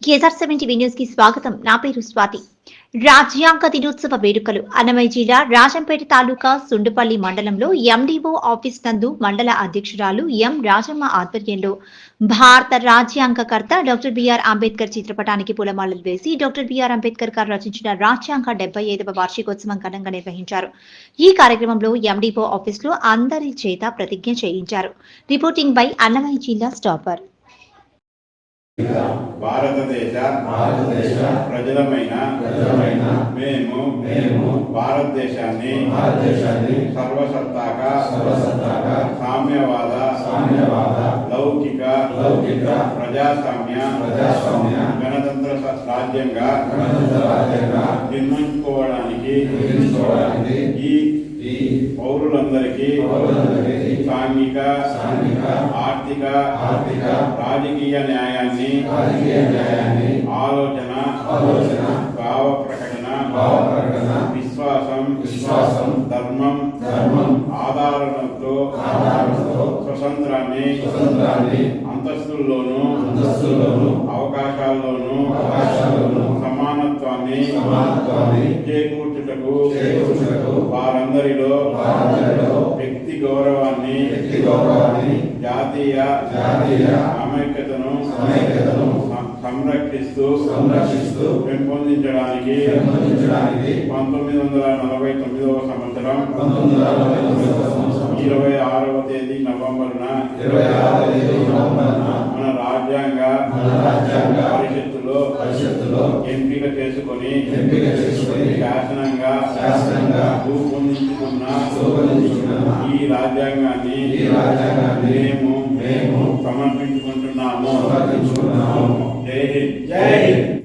KSR-70 news కి స్వాగతం. నా పేరు స్వాతి. రాజ్యాంగ దినోత్సవ వేడుకలు అన్నమయ్య జిల్లా రాజంపేట తాలూకా సుండుపల్లి మండలంలో ఎండిఓ ఆఫీస్ నందు మండల అధ్యక్షురాలు ఎం రాజమ్మ ఆధ్వర్యంలో భారత రాజ్యాంగకర్త డాక్టర్ బిఆర్ అంబేద్కర్ చిత్రపటానికి పూలమాలలు వేసి డాక్టర్ బిఆర్ అంబేద్కర్ గారు రచించిన రాజ్యాంగ 75వ వార్షికోత్సవం ఘనంగా నిర్వహించారు. ఈ కార్యక్రమంలో ఎండిఓ ఆఫీస్ లో అందరి చేత ప్రతిజ్ఞ చేయించారు. రిపోర్టింగ్ బై అన్నమయ్య జిల్లా స్టాపర్. భారతదేశ ప్రజలమైన మేము భారతదేశాన్ని సర్వసత్తాక సామ్యవాద లౌకిక ప్రజాస్వామ్య గణతంత్ర రాజ్యంగా నిర్మించుకోవడానికి ఈ పౌరులందరికీ సాంఘిక ఆర్థిక రాజకీయ న్యాయాన్ని ఆలోచన భావ ప్రకటన విశ్వాసం ధర్మం ఆధారణతో స్వతంత్రాన్ని అంతస్తుల్లోనూ అవకాశాల్లోనూ సమానత్వాన్ని చేకూర్చుటకు వారందరిలో వ్యక్తి గౌరవాన్ని జాతీయ సమైక్యతను సంరక్షిస్తూ పెంపొందించడానికి 1949వ సంవత్సరం 26వ తేదీ నవంబర్న మన రాజ్యాంగ పరిషత్తులో ఎంపిక చేసుకొని శాసనంగా రూపొందించుకున్న ఈ రాజ్యాంగాన్ని మేము సమర్పించుకుంటున్నాము. జై హింద్.